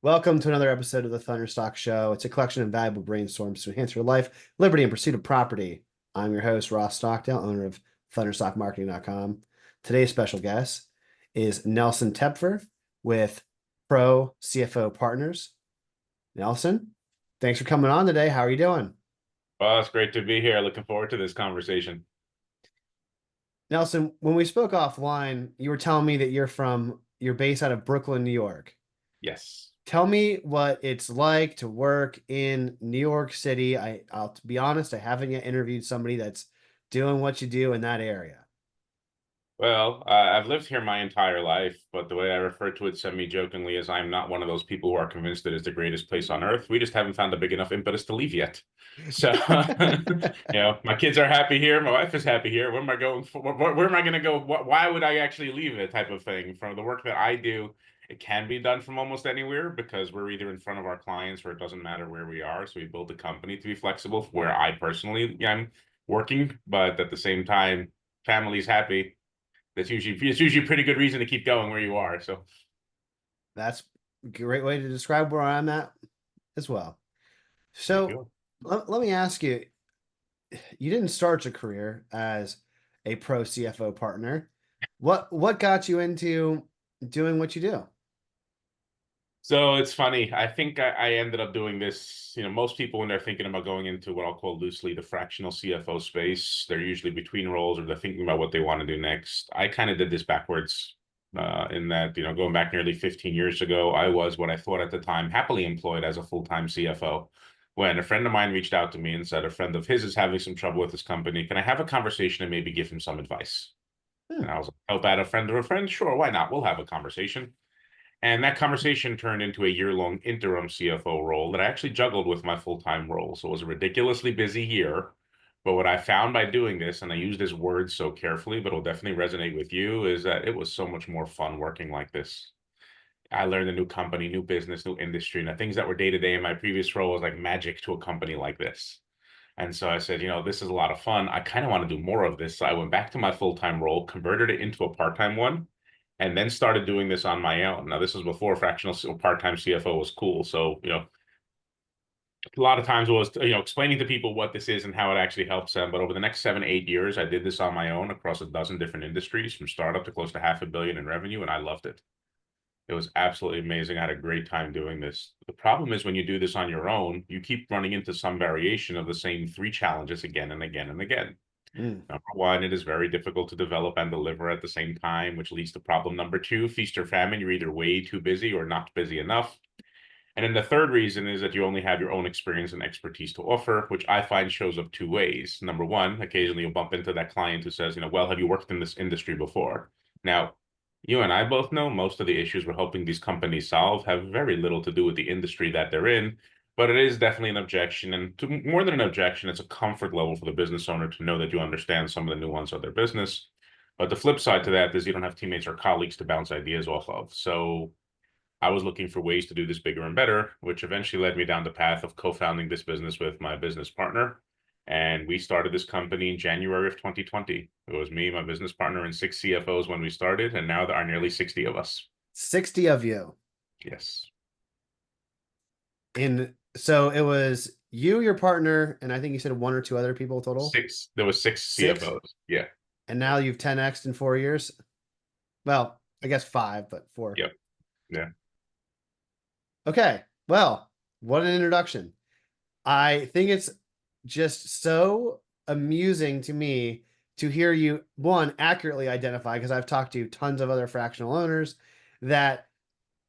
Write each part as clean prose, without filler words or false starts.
Welcome to another episode of the Thunderstock Show. It's a collection of valuable brainstorms to enhance your life, liberty, and pursuit of property. I'm your host, Ross Stockdale, owner of ThunderstockMarketing.com. Today's special guest is Nelson Tepfer with Pro CFO Partners. Nelson, thanks for coming on today. How are you doing? Well, it's great to be here. Looking forward to this conversation. Nelson, when we spoke offline, you were telling me that you're based out of Brooklyn, New York. Yes. Tell me what it's like to work in New York City. I'll be honest, I haven't yet interviewed somebody that's doing what you do in that area. Well, I've lived here my entire life, but the way I refer to it semi-jokingly is I'm not one of those people who are convinced that it's the greatest place on earth. We just haven't found a big enough impetus to leave yet. So, my kids are happy here. My wife is happy here. Where am I going for? Where am I going to go? Why would I actually leave it type of thing? From the work that I do, it can be done from almost anywhere because we're either in front of our clients or it doesn't matter where we are. So we built a company to be flexible for where I personally am working, but at the same time, family's happy. It's usually a pretty good reason to keep going where you are. So That's a great way to describe where I'm at as well. there you So go. let me ask you, you didn't start your career as a pro CFO partner. What got you into doing what you do? So it's funny. I think I ended up doing this. Most people, when they're thinking about going into what I'll call loosely the fractional CFO space, they're usually between roles or they're thinking about what they want to do next. I kind of did this backwards, in that, going back nearly 15 years ago, I was what I thought at the time happily employed as a full-time CFO. When a friend of mine reached out to me and said a friend of his is having some trouble with his company, can I have a conversation and maybe give him some advice? Hmm. And I was like, help out a friend of a friend? Sure, why not? We'll have a conversation. And that conversation turned into a year-long interim CFO role that I actually juggled with my full-time role. So it was a ridiculously busy year. But what I found by doing this, and I use this word so carefully, but it'll definitely resonate with you, is that it was so much more fun working like this. I learned a new company, new business, new industry, and the things that were day to day in my previous role was like magic to a company like this. And so I said, this is a lot of fun. I kind of want to do more of this. So I went back to my full-time role, converted it into a part-time one, and then started doing this on my own. Now, this was before fractional part-time CFO was cool. So, a lot of times it was, explaining to people what this is and how it actually helps them. But over the next 7, 8 years, I did this on my own across a dozen different industries, from startup to close to 500 million in revenue, and I loved it. It was absolutely amazing. I had a great time doing this. The problem is when you do this on your own, you keep running into some variation of the same three challenges again and again and again. Hmm. Number one, it is very difficult to develop and deliver at the same time, which leads to problem number two, feast or famine. You're either way too busy or not busy enough. And then the third reason is that you only have your own experience and expertise to offer, which I find shows up two ways. Number one, occasionally you'll bump into that client who says, well, have you worked in this industry before? Now, you and I both know most of the issues we're helping these companies solve have very little to do with the industry that they're in, but it is definitely an objection. And more than an objection, it's a comfort level for the business owner to know that you understand some of the nuance of their business. But the flip side to that is you don't have teammates or colleagues to bounce ideas off of. So I was looking for ways to do this bigger and better, which eventually led me down the path of co-founding this business with my business partner. And we started this company in January of 2020. It was me, my business partner, and 6 CFOs when we started, and now there are nearly 60 of us. 60 of you. Yes. So it was you, your partner, and I think you said one or two other people total. Six. There was six Six. CFOs. Yeah. And now you've 10x'd in 4 years. Well, I guess five, but four. Yep. Yeah. Okay. Well, what an introduction. I think it's just so amusing to me to hear you, one, accurately identify, because I've talked to tons of other fractional owners, that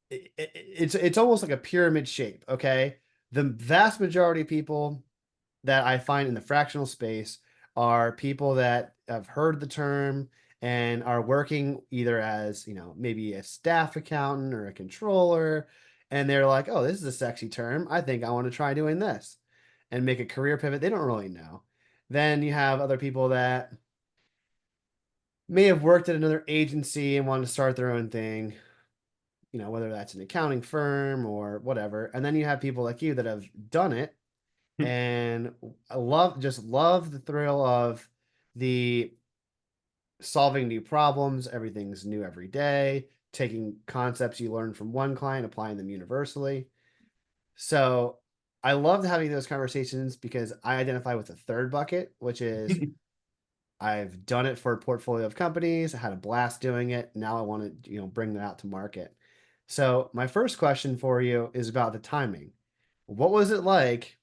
it's almost like a pyramid shape. Okay. The vast majority of people that I find in the fractional space are people that have heard the term and are working either as, maybe a staff accountant or a controller. And they're like, oh, this is a sexy term. I think I want to try doing this and make a career pivot. They don't really know. Then you have other people that may have worked at another agency and want to start their own thing, whether that's an accounting firm or whatever. And then you have people like you that have done it, and I love the thrill of the solving new problems. Everything's new every day. taking concepts you learn from one client, applying them universally. So I loved having those conversations because I identify with the third bucket, which is I've done it for a portfolio of companies. I had a blast doing it. Now I want to, bring them out to market. So my first question for you is about the timing. What was it like?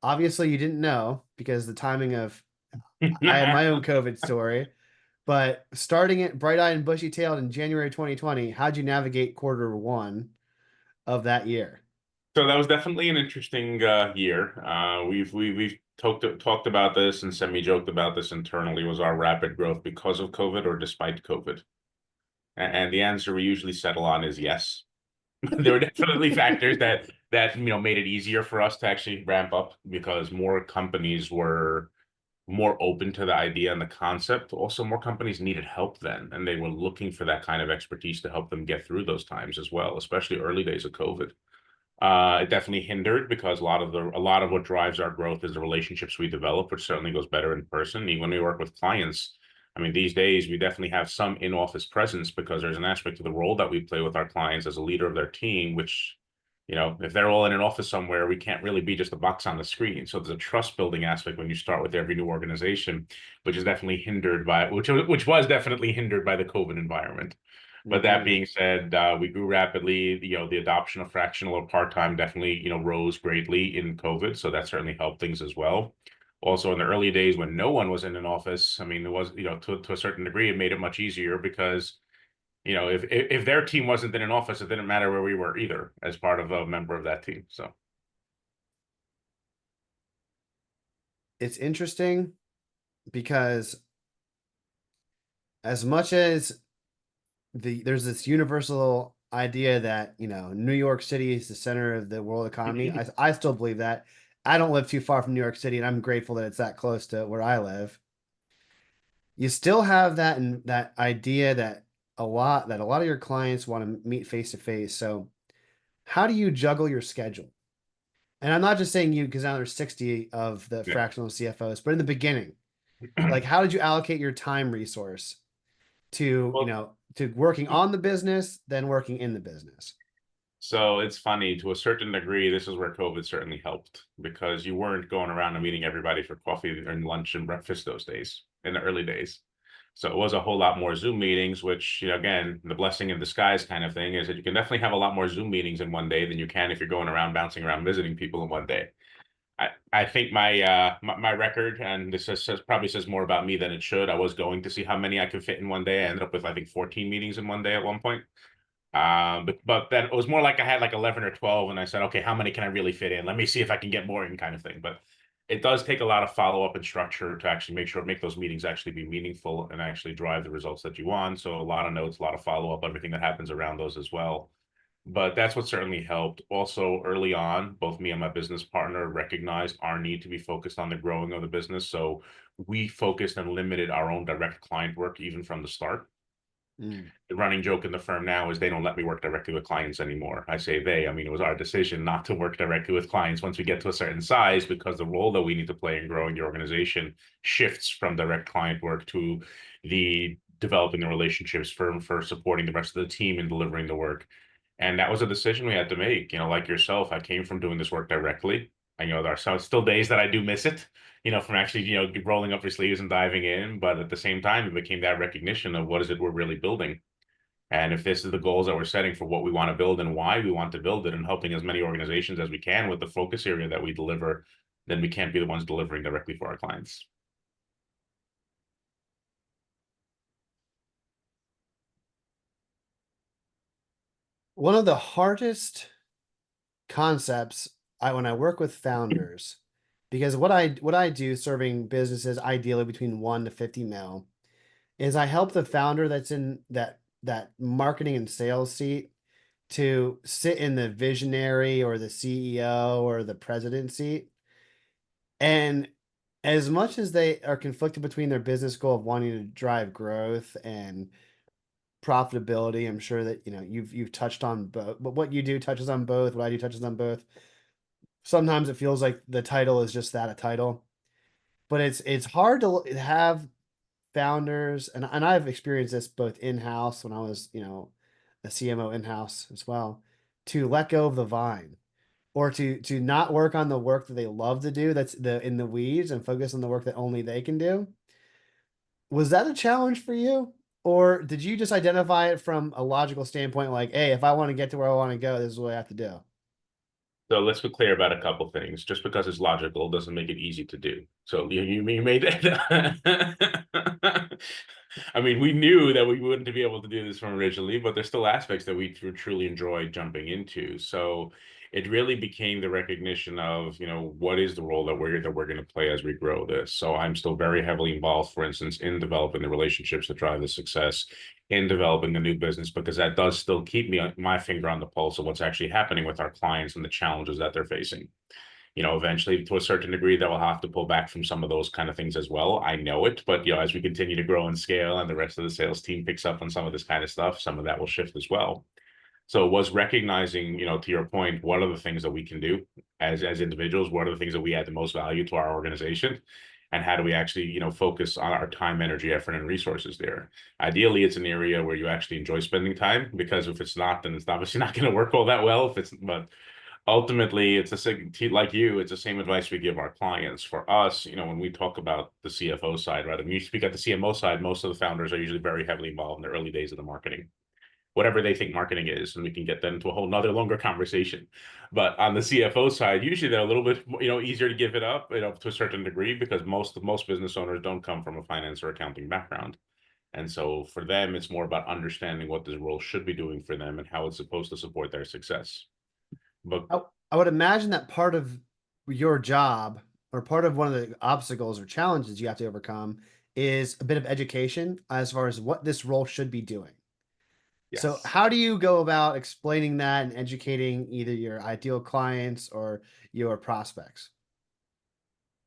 Obviously, you didn't know because the timing of I had my own COVID story, but starting it bright-eyed and bushy-tailed in January 2020, how'd you navigate quarter 1 of that year? So that was definitely an interesting year. We've talked about this and semi-joked about this internally. Was our rapid growth because of COVID or despite COVID? And the answer we usually settle on is yes. There were definitely factors that made it easier for us to actually ramp up because more companies were more open to the idea and the concept. Also, more companies needed help then, and they were looking for that kind of expertise to help them get through those times as well, especially early days of COVID. It definitely hindered because a lot of what drives our growth is the relationships we develop, which certainly goes better in person. Even when we work with clients, I mean, these days we definitely have some in-office presence because there's an aspect to the role that we play with our clients as a leader of their team, which, if they're all in an office somewhere, we can't really be just a box on the screen. So there's a trust building aspect when you start with every new organization, which is definitely hindered by which was definitely hindered by the COVID environment. But that Hmm. being said, we grew rapidly. The adoption of fractional or part-time definitely, rose greatly in COVID. So that certainly helped things as well. Also, in the early days when no one was in an office, I mean, it was, to a certain degree, it made it much easier because, if their team wasn't in an office, it didn't matter where we were either as part of a member of that team. So It's interesting because as much as there's this universal idea that New York City is the center of the world economy. I still believe that. I don't live too far from New York City, and I'm grateful that it's that close to where I live. You still have that and that idea that a lot of your clients want to meet face to face. So how do you juggle your schedule? And I'm not just saying you because now there's 60 of the yeah. fractional CFOs, but in the beginning, like how did you allocate your time resource to Well, to working on the business then working in the business? so it's funny to a certain degree. This is where COVID certainly helped because you weren't going around and meeting everybody for coffee and lunch and breakfast those days in the early days. So it was a whole lot more Zoom meetings, which, again, the blessing in disguise kind of thing is that you can definitely have a lot more Zoom meetings in one day than you can if you're going around bouncing around visiting people in one day. I think my record, and probably says more about me than it should. I was going to see how many I could fit in one day. I ended up with I think 14 meetings in one day at one point. But then it was more like I had like 11 or 12, and I said, okay, how many can I really fit in? Let me see if I can get more in, kind of thing. But it does take a lot of follow up and structure to actually make those meetings actually be meaningful and actually drive the results that you want. So a lot of notes, a lot of follow up, everything that happens around those as well. But that's what certainly helped. Also, early on, both me and my business partner recognized our need to be focused on the growing of the business. So we focused and limited our own direct client work even from the start. Mm. The running joke in the firm now is they don't let me work directly with clients anymore. I say they, I mean, it was our decision not to work directly with clients once we get to a certain size because the role that we need to play in growing the organization shifts from direct client work to the developing the relationships for supporting the rest of the team and delivering the work. And that was a decision we had to make. Like yourself, I came from doing this work directly. There are still days that I do miss it, from actually, rolling up your sleeves and diving in. But at the same time, it became that recognition of what is it we're really building. And if this is the goals that we're setting for what we want to build and why we want to build it and helping as many organizations as we can with the focus area that we deliver, then we can't be the ones delivering directly for our clients. One of the hardest concepts when I work with founders, because what I do serving businesses ideally between 1 to 50 mil is I help the founder that's in that marketing and sales seat to sit in the visionary or the CEO or the president seat. And as much as they are conflicted between their business goal of wanting to drive growth and profitability, I'm sure that you've touched on both. But what you do touches on both. What I do touches on both. Sometimes it feels like the title is just that, a title, but it's hard to have founders, and I've experienced this both in house when I was a CMO in-house as well, to let go of the vine, or to not work on the work that they love to do, that's the in the weeds, and focus on the work that only they can do. Was that a challenge for you? Or did you just identify it from a logical standpoint, like, hey, if I want to get to where I want to go, this is what I have to do? So let's be clear about a couple things. Just because it's logical doesn't make it easy to do. So you made that. I mean, we knew that we wouldn't be able to do this from originally, but there's still aspects that we truly enjoy jumping into. So it really became the recognition of, what is the role that we're going to play as we grow this. So I'm still very heavily involved, for instance, in developing the relationships that drive the success, in developing a new business, because that does still keep my finger on the pulse of what's actually happening with our clients and the challenges that they're facing. Eventually, to a certain degree, that we'll have to pull back from some of those kind of things as well. I know it, but as we continue to grow and scale, and the rest of the sales team picks up on some of this kind of stuff, some of that will shift as well. So it was recognizing, to your point, what are the things that we can do as individuals? What are the things that we add the most value to our organization? And how do we actually, focus on our time, energy, effort, and resources there? Ideally, it's an area where you actually enjoy spending time, because if it's not, then it's obviously not going to work all that well. But ultimately, like you, it's the same advice we give our clients. For us, when we talk about the CFO side, right? When you speak at the CMO side, most of the founders are usually very heavily involved in the early days of the marketing, whatever they think marketing is, and we can get that into a whole nother longer conversation. But on the CFO side, usually they're a little bit, easier to give it up, to a certain degree, because most business owners don't come from a finance or accounting background. And so for them, it's more about understanding what this role should be doing for them and how it's supposed to support their success. But I would imagine that part of your job, or part of one of the obstacles or challenges you have to overcome, is a bit of education as far as what this role should be doing. So yes. how do you go about explaining that and educating either your ideal clients or your prospects?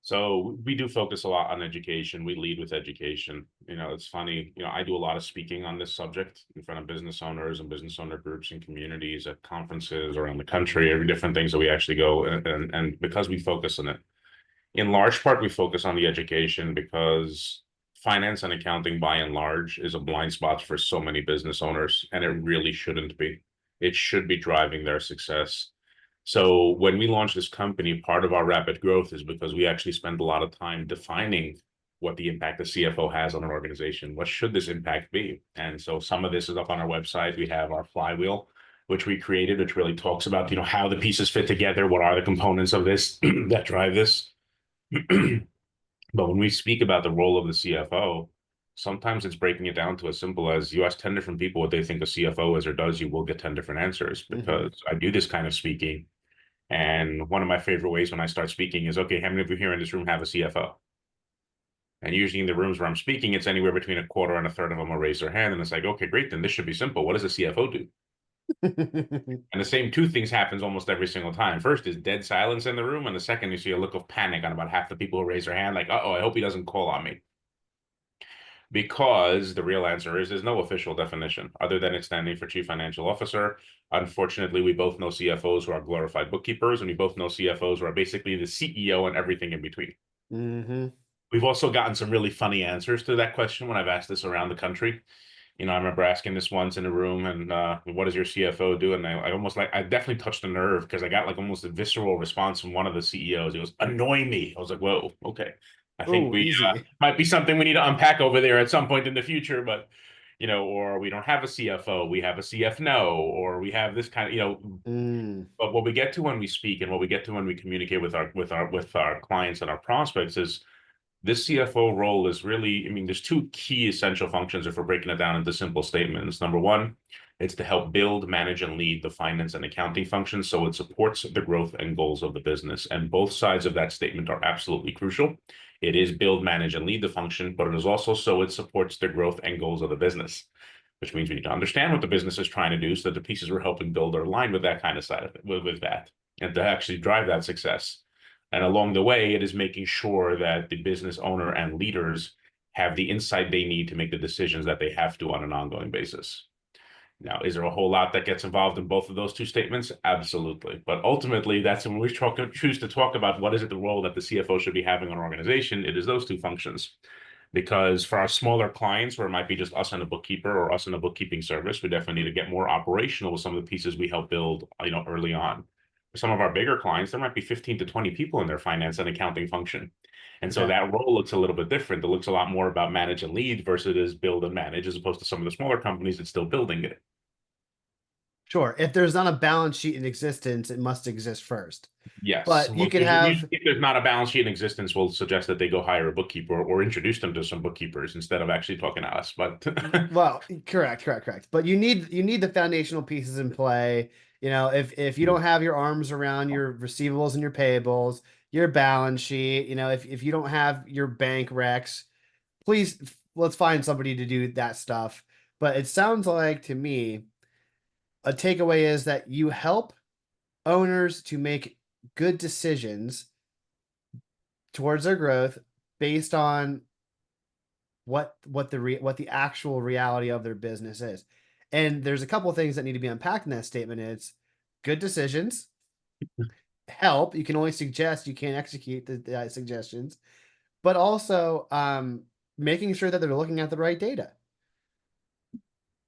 So we do focus a lot on education. We lead with education. It's funny, I do a lot of speaking on this subject in front of business owners and business owner groups and communities at conferences around the country, every different things that we actually go, and because we focus on it, in large part, we focus on the education because finance and accounting, by and large, is a blind spot for so many business owners, and it really shouldn't be. It should be driving their success. So when we launched this company, part of our rapid growth is because we actually spend a lot of time defining what the impact the CFO has on an organization. What should this impact be? And so some of this is up on our website. We have our flywheel, which we created, which really talks about, how the pieces fit together, what are the components of this that drive this. But when we speak about the role of the CFO, sometimes it's breaking it down to as simple as you ask 10 different people what they think a CFO is or does, you will get 10 different answers, Mm-hmm. because I do this kind of speaking. And one of my favorite ways when I start speaking is, okay, how many of you here in this room have a CFO? And usually in the rooms where I'm speaking, it's anywhere between a quarter and a third of them will raise their hand. And it's like, okay, great, then this should be simple. What does a CFO do? And the same two things happens almost every single time. First is dead silence in the room, and the second you see a look of panic on about half the people who raise their hand, like, uh-oh, I hope he doesn't call on me. Because the real answer is there's no official definition other than it's standing for chief financial officer. Unfortunately, we both know CFOs who are glorified bookkeepers, and we both know CFOs who are basically the CEO and everything in between. Mm-hmm. We've also gotten some really funny answers to that question when I've asked this around the country. I remember asking this once in a room, and what does your CFO do? And I definitely touched a nerve, because I got like almost a visceral response from one of the CEOs. He goes, annoy me. I was like, whoa, okay. I think Oh, we easy. might be something we need to unpack over there at some point in the future, but or we don't have a CFO, we have a CFNO, or we have this kind of, Mm. but what we get to when we speak, and what we get to when we communicate with our clients and our prospects, is this CFO role is really, I mean, there's two key essential functions if we're breaking it down into simple statements. Number one, it's to help build, manage, and lead the finance and accounting functions so it supports the growth and goals of the business. And both sides of that statement are absolutely crucial. It is build, manage, and lead the function, but it is also so it supports the growth and goals of the business, which means we need to understand what the business is trying to do so that the pieces we're helping build are aligned with that kind of side of it, with that, and to actually drive that success. And along the way, it is making sure that the business owner and leaders have the insight they need to make the decisions that they have to on an ongoing basis. Now, is there a whole lot that gets involved in both of those two statements? Absolutely. But ultimately, that's when we choose to talk about what is it the role that the CFO should be having on an organization. It is those two functions. because for our smaller clients where it might be just us and a bookkeeper or us and a bookkeeping service, we definitely need to get more operational with some of the pieces we help build, early on. For some of our bigger clients, there might be 15 to 20 people in their finance and accounting function. And so Okay. that role looks a little bit different. It looks a lot more about manage and lead versus it is build and manage, as opposed to some of the smaller companies that's still building it. Sure. If there's not a balance sheet in existence, it must exist first. Yes. But you Well, could usually have, if there's not a balance sheet in existence, we'll suggest that they go hire a bookkeeper or introduce them to some bookkeepers instead of actually talking to us. But well, correct. But you need the foundational pieces in play. If you don't have your arms around your receivables and your payables, your balance sheet, if you don't have your bank recs, please let's find somebody to do that stuff. But it sounds like to me a takeaway is that you help owners to make good decisions towards their growth based on what the actual reality of their business is. And there's a couple of things that need to be unpacked in that statement. It's good decisions, help. You can only suggest, you can't execute the suggestions, but also making sure that they're looking at the right data.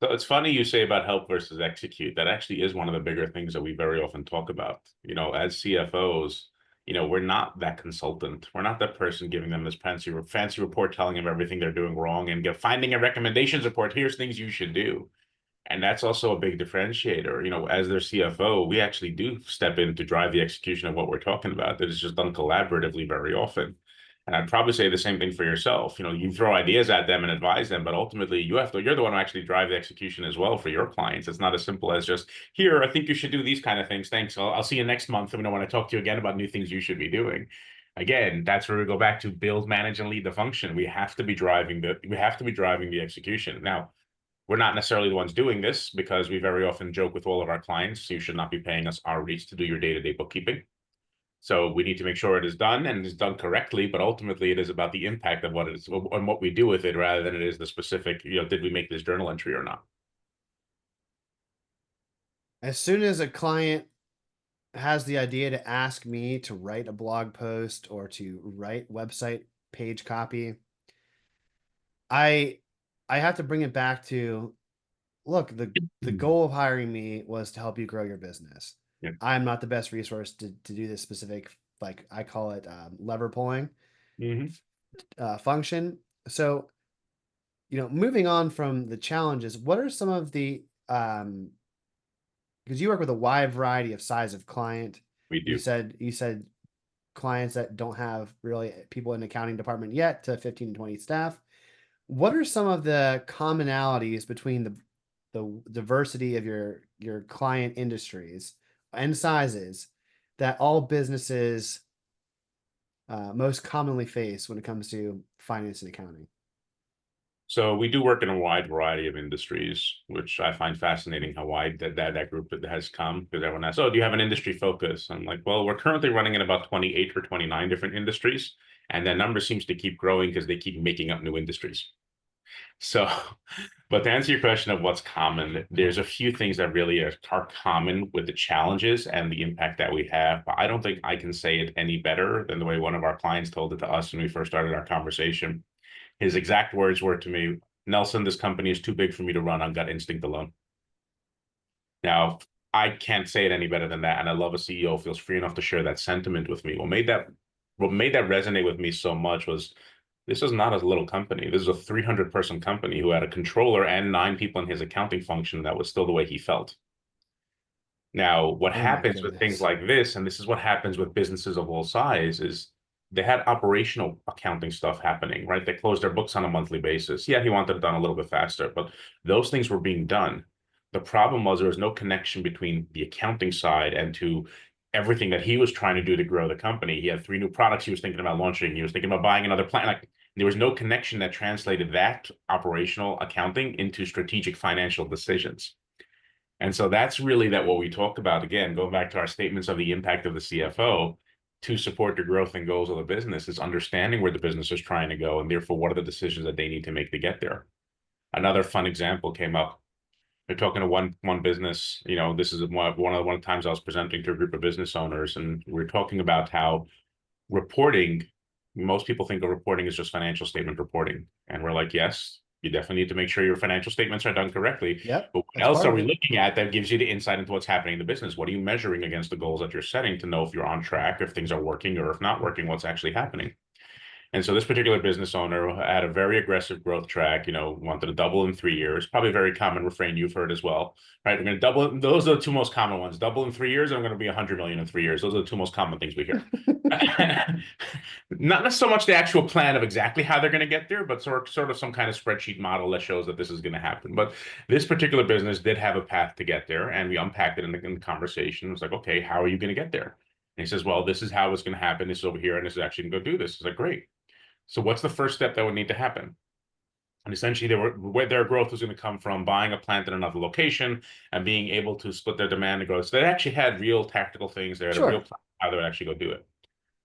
So it's funny you say about help versus execute. That actually is one of the bigger things that we very often talk about. As CFOs, we're not that consultant. We're not that person giving them this fancy report telling them everything they're doing wrong and finding a recommendations report. Here's things you should do. And that's also a big differentiator. As their CFO, we actually do step in to drive the execution of what we're talking about. That is just done collaboratively very often. And I'd probably say the same thing for yourself. You throw ideas at them and advise them, but ultimately you're the one who actually drive the execution as well for your clients. It's not as simple as just here, I think you should do these kind of things. Thanks. I'll see you next month. And when I talk to you again about new things you should be doing. Again, that's where we go back to build, manage, and lead the function. We have to be driving the execution. Now, we're not necessarily the ones doing this because we very often joke with all of our clients, you should not be paying us our rates to do your day-to-day bookkeeping. So we need to make sure it is done and is done correctly, but ultimately it is about the impact of what it is and what we do with it rather than it is the specific, did we make this journal entry or not? As soon as a client has the idea to ask me to write a blog post or to write website page copy, I I have to bring it back to look, the goal of hiring me was to help you grow your business. Yeah. I'm not the best resource to do this specific, like I call it lever pulling Mm-hmm. function. So, moving on from the challenges, what are some of the because you work with a wide variety of size of client. We You do. said you said clients that don't have really people in the accounting department yet to 15 to 20 staff. What are some of the commonalities between the diversity of your client industries and sizes that all businesses most commonly face when it comes to finance and accounting? So we do work in a wide variety of industries, which I find fascinating how wide that group has come because everyone asks, oh, do you have an industry focus? I'm like, well, we're currently running in about 28 or 29 different industries. And that number seems to keep growing because they keep making up new industries. So, but to answer your question of what's common, there's a few things that really are common with the challenges and the impact that we have. But I don't think I can say it any better than the way one of our clients told it to us when we first started our conversation. His exact words were to me, Nelson, this company is too big for me to run on gut instinct alone. Now, I can't say it any better than that. And I love a CEO who feels free enough to share that sentiment with me. What made that resonate with me so much was this is not a little company. This is a 300-person company who had a controller and 9 people in his accounting function that was still the way he felt. Now, what Oh my happens with things goodness. like this, and this is what happens with businesses of all size, is they had operational accounting stuff happening, right? They closed their books on a monthly basis. Yeah, he wanted it done a little bit faster, but those things were being done. The problem was there was no connection between the accounting side and to everything that he was trying to do to grow the company. He had 3 new products he was thinking about launching. He was thinking about buying another plant. Like there was no connection that translated that operational accounting into strategic financial decisions. And so that's really that what we talk about again, going back to our statements of the impact of the CFO to support the growth and goals of the business is understanding where the business is trying to go and therefore what are the decisions that they need to make to get there. Another fun example came up. They're talking to one business, this is one of the times I was presenting to a group of business owners, and we we're talking about how reporting Most people think of reporting as just financial statement reporting. And we're like, yes, you definitely need to make sure your financial statements are done correctly. Yep, But what that's else part are of we it. looking at that gives you the insight into what's happening in the business? What are you measuring against the goals that you're setting to know if you're on track, if things are working, or if not working, what's actually happening? And so this particular business owner had a very aggressive growth track, wanted to double in 3 years, probably a very common refrain you've heard as well, right? We're going to double. Those are the two most common ones. Double in 3 years, and I'm going to be 100 million in 3 years. Those are the two most common things we hear. Not so much the actual plan of exactly how they're going to get there, but sort of some kind of spreadsheet model that shows that this is going to happen. But this particular business did have a path to get there, and we unpacked it in the conversation. It was like, okay, how are you going to get there? And he says, well, this is how it's going to happen. This is over here, and this is actually going to go do this. It's like, great. So what's the first step that would need to happen? And essentially, where their growth was going to come from buying a plant in another location and being able to split their demand and growth. So they actually had real tactical things. They had a real Sure. plan how they would actually go do it.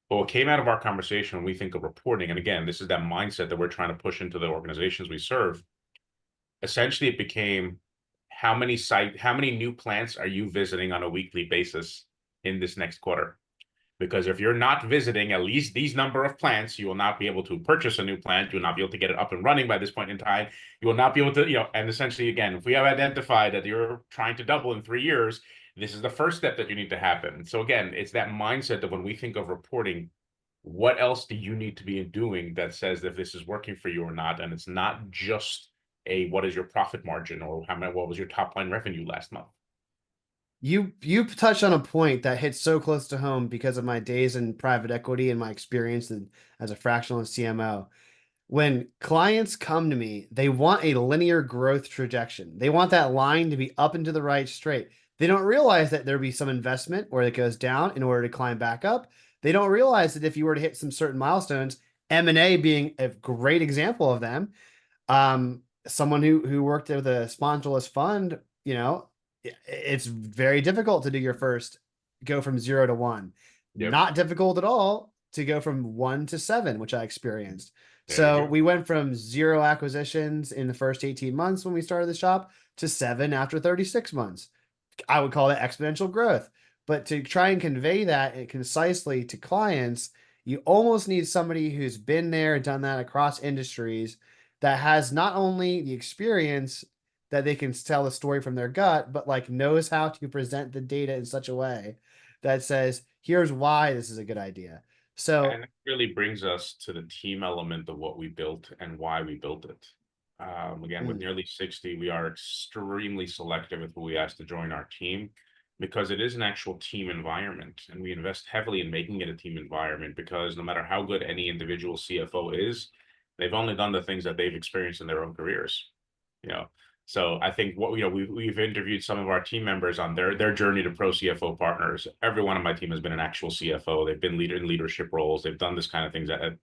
But what came out of our conversation when we think of reporting, and again, this is that mindset that we're trying to push into the organizations we serve. Essentially, it became how many new plants are you visiting on a weekly basis in this next quarter? Because if you're not visiting at least these number of plants, you will not be able to purchase a new plant. You will not be able to get it up and running by this point in time. You will not be able to, and essentially, again, if we have identified that you're trying to double in 3 years, this is the first step that you need to happen. So again, it's that mindset that when we think of reporting, what else do you need to be doing that says if this is working for you or not? And it's not just what is your profit margin or what was your top line revenue last month? You touched on a point that hits so close to home because of my days in private equity and my experience as a fractional and CMO. When clients come to me, they want a linear growth trajectory. They want that line to be up and to the right straight. They don't realize that there'll be some investment where it goes down in order to climb back up. They don't realize that if you were to hit some certain milestones, M&A being a great example of them, someone who worked with a sponsorless fund, it's very difficult to do your first go from 0 to 1. Yep. Not difficult at all to go from 1 to 7, which I experienced. There you So go. we went from 0 acquisitions in the first 18 months when we started the shop to 7 after 36 months. I would call it exponential growth. But to try and convey that concisely to clients, you almost need somebody who's been there, done that across industries, that has not only the experience that they can tell the story from their gut, but like knows how to present the data in such a way that says, here's why this is a good idea. So, And it really brings us to the team element of what we built and why we built it. Again, with mm, nearly 60, we are extremely selective with who we ask to join our team because it is an actual team environment. And we invest heavily in making it a team environment because no matter how good any individual CFO is, they've only done the things that they've experienced in their own careers. You know, so I think we've interviewed some of our team members on their journey to pro CFO partners. Every one of my team has been an actual CFO. They've been in leadership roles. They've done this kind of things at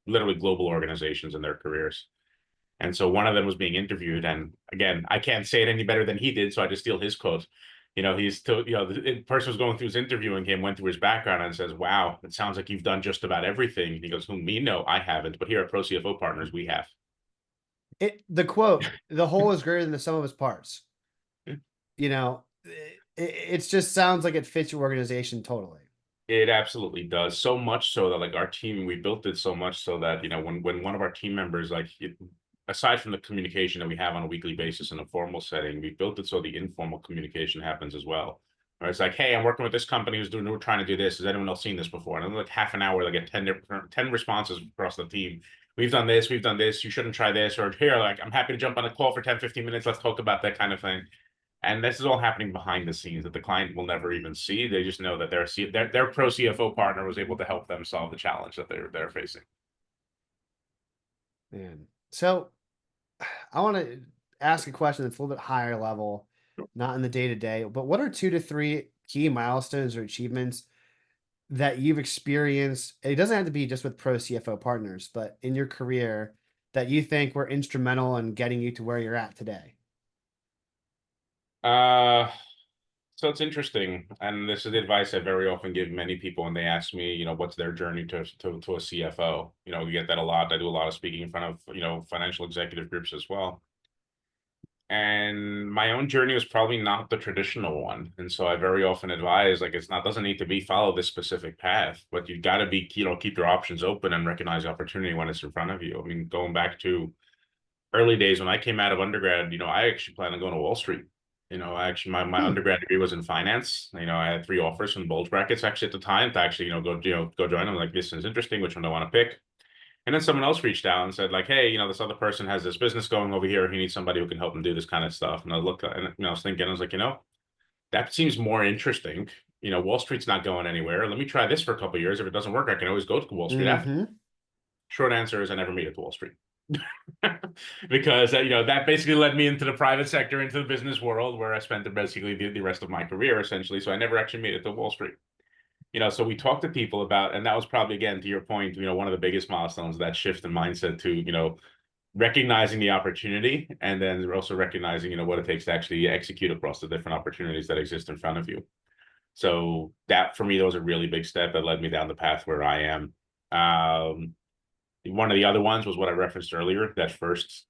literally global organizations in their careers. And so one of them was being interviewed, and again, I can't say it any better than he did, so I just steal his quote. He's told, the person was going through his interviewing him, went through his background and says, "Wow, it sounds like you've done just about everything." And he goes, "Who, me? No, I haven't. But here at Pro CFO Partners, we have." the quote, the whole is greater than the sum of its parts. It just sounds like it fits your organization totally. It absolutely does. So much so that like our team, we built it so much so that, when one of our team members, aside from the communication that we have on a weekly basis in a formal setting, we built it so the informal communication happens as well. Where it's like, hey, I'm working with this company we're trying to do this. Has anyone else seen this before? And then like half an hour, they get 10 responses across the team. We've done this, we've done this, you shouldn't try this, or here, like, I'm happy to jump on a call for 10, 15 minutes. Let's talk about that kind of thing. And this is all happening behind the scenes that the client will never even see. They just know that their pro CFO partner was able to help them solve the challenge that they're facing. Man. So I want to ask a question that's a little bit higher level, not in the day to day, but what are 2 to 3 key milestones or achievements that you've experienced? It doesn't have to be just with pro CFO partners, but in your career that you think were instrumental in getting you to where you're at today. Uh, so it's interesting, and this is the advice I very often give many people when they ask me, what's their journey to a CFO. We get that a lot. I do a lot of speaking in front of financial executive groups as well. And my own journey was probably not the traditional one. And so I very often advise, like, it's not, doesn't need to be follow this specific path, but you got to be, keep your options open and recognize the opportunity when it's in front of you. I mean, going back to early days when I came out of undergrad, I actually planned on going to Wall Street. My Hmm. undergrad degree was in finance. I had three offers from bulge brackets actually at the time to actually, go join them. Like, this is interesting. Which one do I want to pick? And then someone else reached out and said, like, hey, this other person has this business going over here. He needs somebody who can help him do this kind of stuff. And I looked and I was thinking, I was like, that seems more interesting. Wall Street's not going anywhere. Let me try this for a couple of years. If it doesn't work, I can always go to Wall Street after. Mm-hmm. Short answer is I never made it to Wall Street. Because that basically led me into the private sector, into the business world, where I spent basically the rest of my career essentially. So I never actually made it to Wall Street. So we talked to people about, and that was probably, again, to your point, one of the biggest milestones, that shift in mindset to, recognizing the opportunity, and then also recognizing, what it takes to actually execute across the different opportunities that exist in front of you. So that for me, that was a really big step that led me down the path where I am. One of the other ones was what I referenced earlier, that first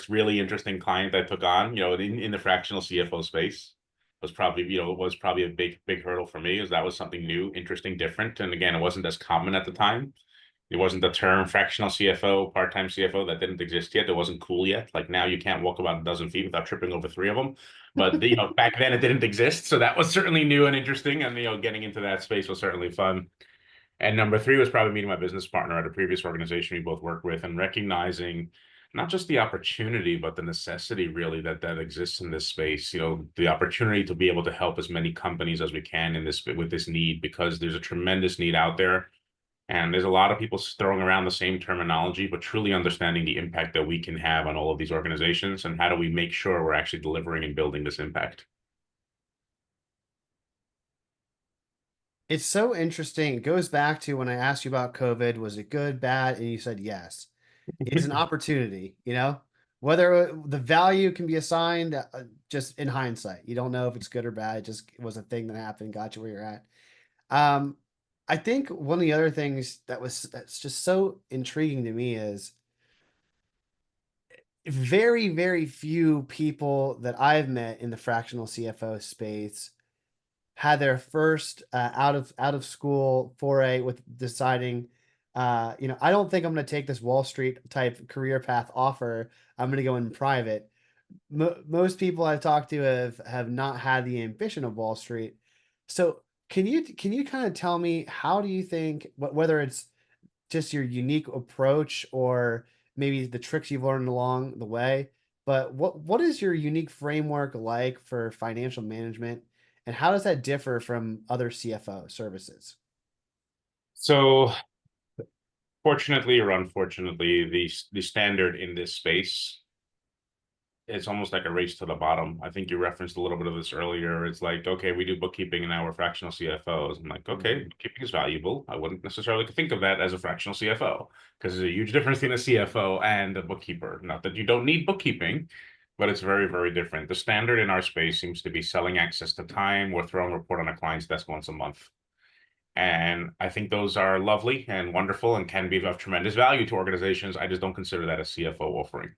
really interesting client I took on, in the fractional CFO space was probably a big hurdle for me, as that was something new, interesting, different. And again, it wasn't as common at the time. It wasn't the term fractional CFO, part-time CFO, that didn't exist yet. It wasn't cool yet. Like, now you can't walk about a dozen feet without tripping over three of them. But back then it didn't exist. So that was certainly new and interesting. And getting into that space was certainly fun. And number three was probably meeting my business partner at a previous organization we both worked with, and recognizing not just the opportunity, but the necessity really that exists in this space. The opportunity to be able to help as many companies as we can in this with this need, because there's a tremendous need out there. And there's a lot of people throwing around the same terminology, but truly understanding the impact that we can have on all of these organizations, and how do we make sure we're actually delivering and building this impact. It's so interesting. It goes back to when I asked you about COVID, was it good, bad? And you said yes. It's an opportunity, whether the value can be assigned just in hindsight. You don't know if it's good or bad. It just was a thing that happened, got you where you're at. Um, I think one of the other things that's just so intriguing to me is very, very few people that I've met in the fractional CFO space had their first out of school foray with deciding, I don't think I'm going to take this Wall Street type career path offer. I'm going to go in private. Most people I've talked to have not had the ambition of Wall Street. So can you kind of tell me, how do you think, whether it's just your unique approach or maybe the tricks you've learned along the way, but what is your unique framework like for financial management, and how does that differ from other CFO services? So fortunately or unfortunately, the standard in this space, it's almost like a race to the bottom. I think you referenced a little bit of this earlier. It's like, okay, we do bookkeeping and now we're fractional CFOs. I'm like, okay, Mhm. bookkeeping is valuable. I wouldn't necessarily think of that as a fractional CFO, because there's a huge difference between a CFO and a bookkeeper. Not that you don't need bookkeeping, but it's very, very different. The standard in our space seems to be selling access to time or throwing a report on a client's desk once a month. And I think those are lovely and wonderful and can be of tremendous value to organizations. I just don't consider that a CFO offering.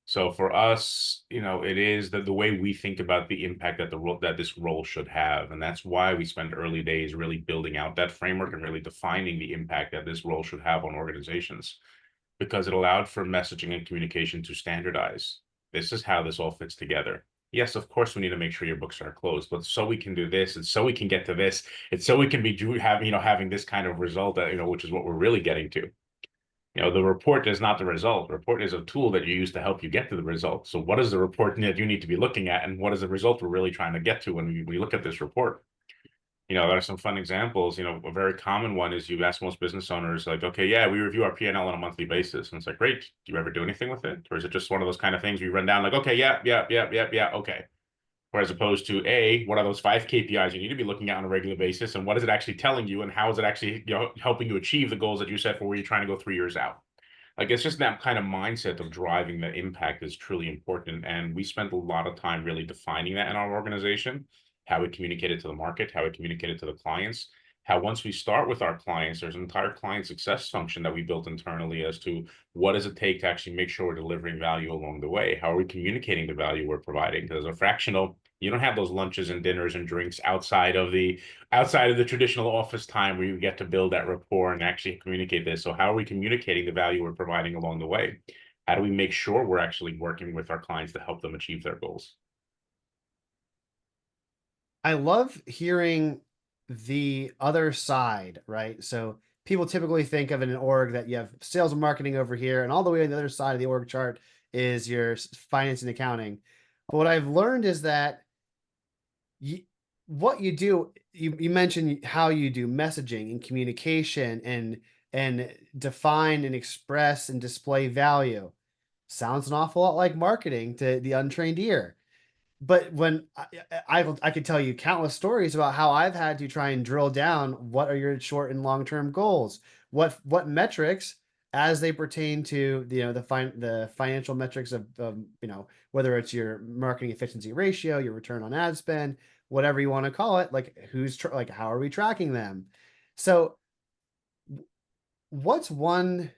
So for us, it is the way we think about the impact that this role should have. And that's why we spend early days really building out that framework and really defining the impact that this role should have on organizations, because it allowed for messaging and communication to standardize. This is how this all fits together. Yes, of course, we need to make sure your books are closed, but so we can do this, and so we can get to this, it's so we can be having this kind of result that, which is what we're really getting to. The report is not the result. The report is a tool that you use to help you get to the result. So what is the report that you need to be looking at, and what is the result we're really trying to get to when we look at this report? There are some fun examples. A very common one is, you ask most business owners, like, okay, yeah, we review our P&L on a monthly basis. And it's like, great. Do you ever do anything with it? Or is it just one of those kind of things where you run down like, okay, yeah, yeah, yeah, yeah, yeah, okay. Whereas opposed to, what are those 5 KPIs you need to be looking at on a regular basis? And what is it actually telling you? And how is it actually, helping you achieve the goals that you set for where you're trying to go 3 years out? Like, it's just that kind of mindset of driving the impact is truly important. And we spent a lot of time really defining that in our organization, how we communicate it to the market, how we communicate it to the clients, how once we start with our clients, there's an entire client success function that we built internally as to what does it take to actually make sure we're delivering value along the way? How are we communicating the value we're providing? Because a fractional, you don't have those lunches and dinners and drinks outside of the traditional office time where you get to build that rapport and actually communicate this. So how are we communicating the value we're providing along the way? How do we make sure we're actually working with our clients to help them achieve their goals? I love hearing the other side, right? So people typically think of in an org that you have sales and marketing over here, and all the way on the other side of the org chart is your finance and accounting. But what I've learned is that you, what you do, you mentioned how you do messaging and communication and define and express and display value. Sounds an awful lot like marketing to the untrained ear. But when I could tell you countless stories about how I've had to try and drill down what are your short and long term goals, what metrics as they pertain to the financial metrics of whether it's your marketing efficiency ratio, your return on ad spend, whatever you want to call it, like like how are we tracking them? So what's one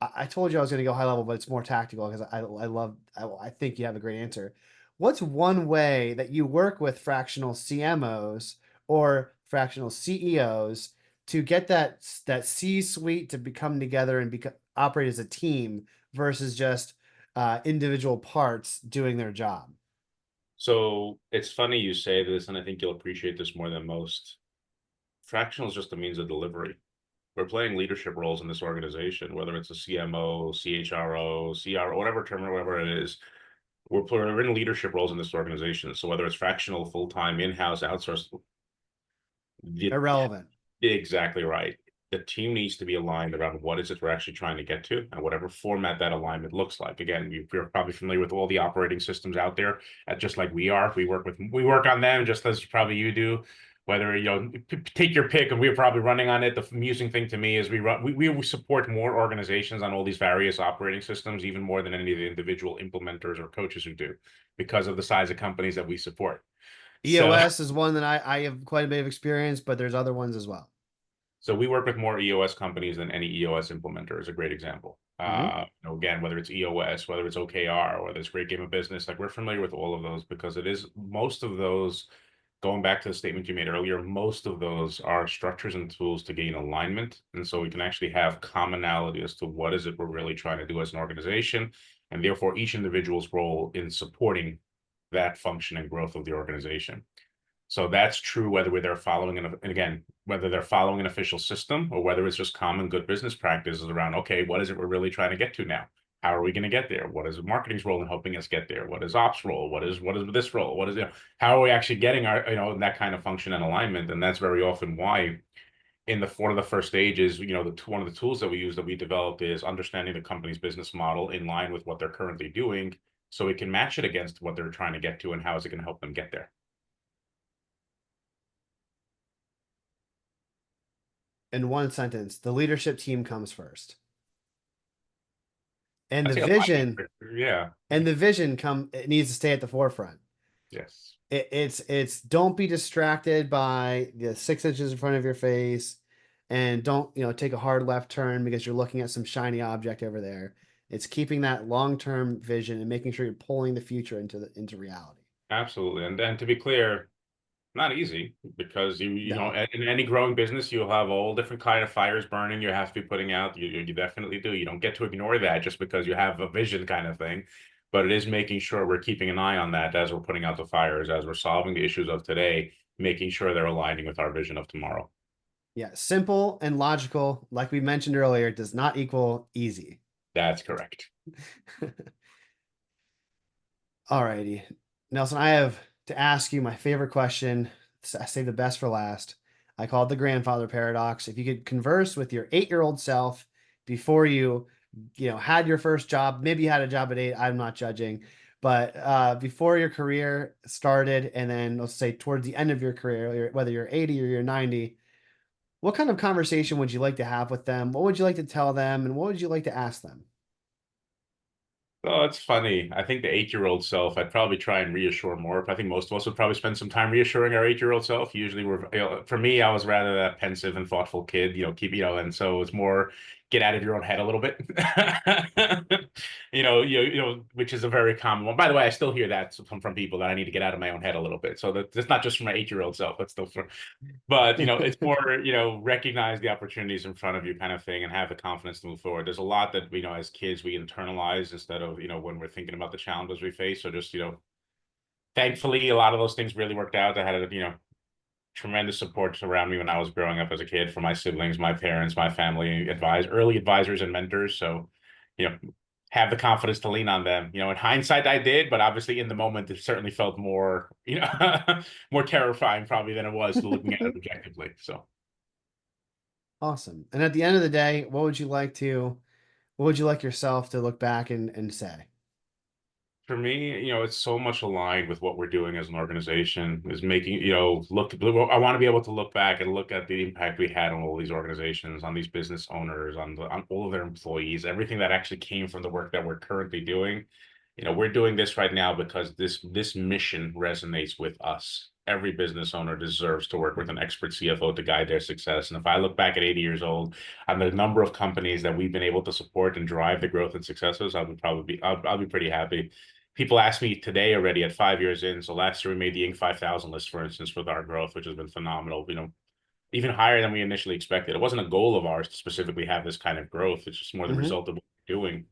I told you I was going to go high level, but it's more tactical because I think you have a great answer. What's one way that you work with fractional CMOs or fractional CEOs to get that C suite to become together and operate as a team versus just individual parts doing their job? So it's funny you say this, and I think you'll appreciate this more than most. Fractional is just a means of delivery. We're playing leadership roles in this organization, whether it's a CMO, CHRO, CRO, whatever term or whatever it is. We're in leadership roles in this organization. So whether it's fractional, full-time, in-house, outsourced, the Irrelevant. exactly right. The team needs to be aligned around what is it we're actually trying to get to and whatever format that alignment looks like. Again, you're probably familiar with all the operating systems out there, just like we are. We work on them just as probably you do. Whether take your pick, and we're probably running on it. The amusing thing to me is we support more organizations on all these various operating systems, even more than any of the individual implementers or coaches who do, because of the size of companies that we support. So EOS is one that I have quite a bit of experience, but there's other ones as well. So we work with more EOS companies than any EOS implementer is a great example. Hmm. Again, whether it's EOS, whether it's OKR, whether it's Great Game of Business, like we're familiar with all of those because it is most of those, going back to the statement you made earlier, most of those are structures and tools to gain alignment. And so we can actually have commonality as to what is it we're really trying to do as an organization, and therefore each individual's role in supporting that function and growth of the organization. So that's true whether they're following and again, whether they're following an official system or whether it's just common good business practices around, okay, what is it we're really trying to get to now? How are we going to get there? What is marketing's role in helping us get there? What is ops role? What is this role? What is how are we actually getting our that kind of function and alignment? And that's very often why in the one of the first stages, one of the tools that we use that we developed is understanding the company's business model in line with what they're currently doing, so we can match it against what they're trying to get to and how is it going to help them get there. In one sentence, the leadership team comes first. And I the say alignment. vision Yeah. and the vision it needs to stay at the forefront. Yes. It's don't be distracted by the 6 inches in front of your face, and don't take a hard left turn because you're looking at some shiny object over there. It's keeping that long-term vision and making sure you're pulling the future into reality. Absolutely. And then to be clear, not easy because No. in any growing business you'll have all different kind of fires burning you have to be putting out. You definitely do. You don't get to ignore that just because you have a vision kind of thing. But it is making sure we're keeping an eye on that as we're putting out the fires, as we're solving the issues of today, making sure they're aligning with our vision of tomorrow. Yeah, simple and logical, like we mentioned earlier, does not equal easy. That's correct. Alrighty. Nelson, I have to ask you my favorite question. I saved the best for last. I call it the grandfather paradox. If you could converse with your 8-year-old self before you had your first job, maybe you had a job at 8, I'm not judging, but before your career started, and then let's say towards the end of your career, whether you're 80 or you're 90, what kind of conversation would you like to have with them? What would you like to tell them? And what would you like to ask them? Oh, it's funny. I think the 8-year-old self, I'd probably try and reassure more. I think most of us would probably spend some time reassuring our 8-year-old self. Usually we're, for me, I was rather that pensive and thoughtful kid, and so it's more get out of your own head a little bit. Which is a very common one. By the way, I still hear that from people that I need to get out of my own head a little bit. So that's not just from my 8-year-old self. That's still for but it's more, recognize the opportunities in front of you kind of thing and have the confidence to move forward. There's a lot that as kids we internalize instead of, when we're thinking about the challenges we face. So just, thankfully a lot of those things really worked out. I had tremendous support around me when I was growing up as a kid from my siblings, my parents, my family, early advisors and mentors. So, you know, have the confidence to lean on them. In hindsight, I did, but obviously in the moment, it certainly felt more, more terrifying probably than it was looking at it objectively. So Awesome. And at the end of the day, what would you like yourself to look back and say? for me, it's so much aligned with what we're doing as an organization is making, I want to be able to look back and look at the impact we had on all these organizations, on these business owners, on all of their employees, everything that actually came from the work that we're currently doing. We're doing this right now because this mission resonates with us. Every business owner deserves to work with an expert CFO to guide their success. And if I look back at 80 years old and the number of companies that we've been able to support and drive the growth and successes, I'll be pretty happy. People ask me today already at 5 years in. So last year we made the Inc. 5000 list, for instance, with our growth, which has been phenomenal. Even higher than we initially expected. It wasn't a goal of ours to specifically have this kind of growth. It's just more the Mm-hmm. result of what we're doing.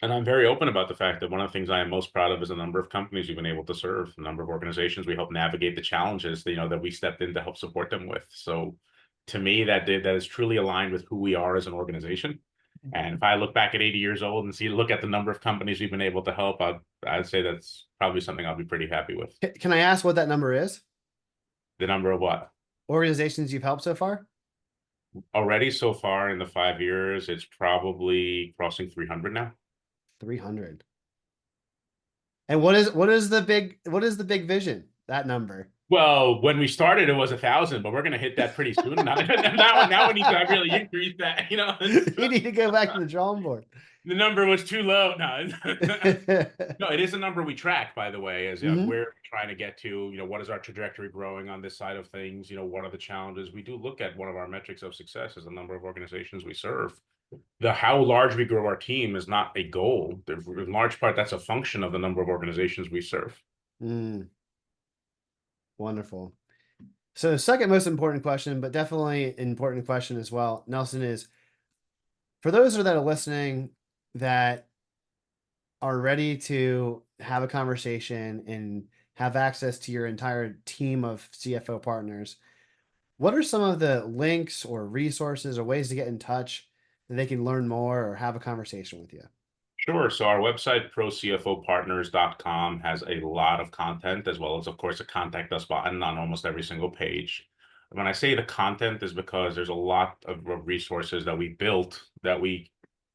And I'm very open about the fact that one of the things I am most proud of is the number of companies we've been able to serve, the number of organizations we help navigate the challenges that we stepped in to help support them with. So to me, that is truly aligned with who we are as an organization. And if I look back at 80 years old and look at the number of companies we've been able to help, I'd say that's probably something I'll be pretty happy with. Can I ask what that number is? The number of what? Organizations you've helped so far? Already so far in the 5 years, it's probably crossing 300 now. 300. And what is the big vision? That number. Well, when we started, it was 1,000, but we're going to hit that pretty soon. Now we need to really increase that. You need to go back to the drawing board. The number was too low. No, Mm-hmm. no, it is a number we track, by the way, as we're trying to get to. What is our trajectory growing on this side of things? What are the challenges? We do look at one of our metrics of success is the number of organizations we serve. The how large we grow our team is not a goal. In large part, that's a function of the number of organizations we serve. Mm, wonderful. So second most important question, but definitely an important question as well, Nelson, is for those that are listening that are ready to have a conversation and have access to your entire team of CFO partners, what are some of the links or resources or ways to get in touch that they can learn more or have a conversation with you? Sure. So our website, procfopartners.com, has a lot of content, as well as, of course, a contact us button on almost every single page. When I say the content is because there's a lot of resources that we built that we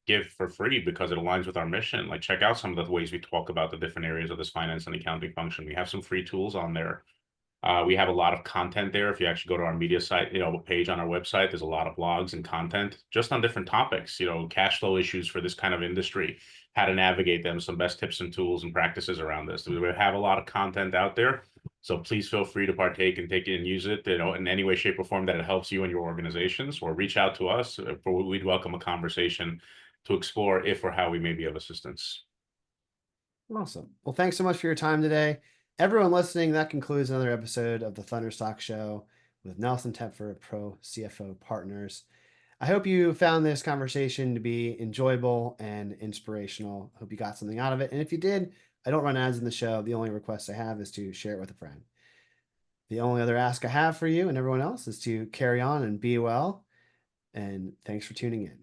give for free because it aligns with our mission. Like check out some of the ways we talk about the different areas of this finance and accounting function. We have some free tools on there. We have a lot of content there. If you actually go to our media site, page on our website, there's a lot of blogs and content just on different topics, cash flow issues for this kind of industry, how to navigate them, some best tips and tools and practices around this. We have a lot of content out there. So please feel free to partake and take it and use it, in any way, shape, or form that it helps you and your organizations, or reach out to us. We'd welcome a conversation to explore if or how we may be of assistance. Awesome. Well, thanks so much for your time today. Everyone listening, that concludes another episode of the Thunderstock Show with Nelson Tepfer of Pro CFO Partners. I hope you found this conversation to be enjoyable and inspirational. I hope you got something out of it. And if you did, I don't run ads in the show. The only request I have is to share it with a friend. The only other ask I have for you and everyone else is to carry on and be well. And thanks for tuning in.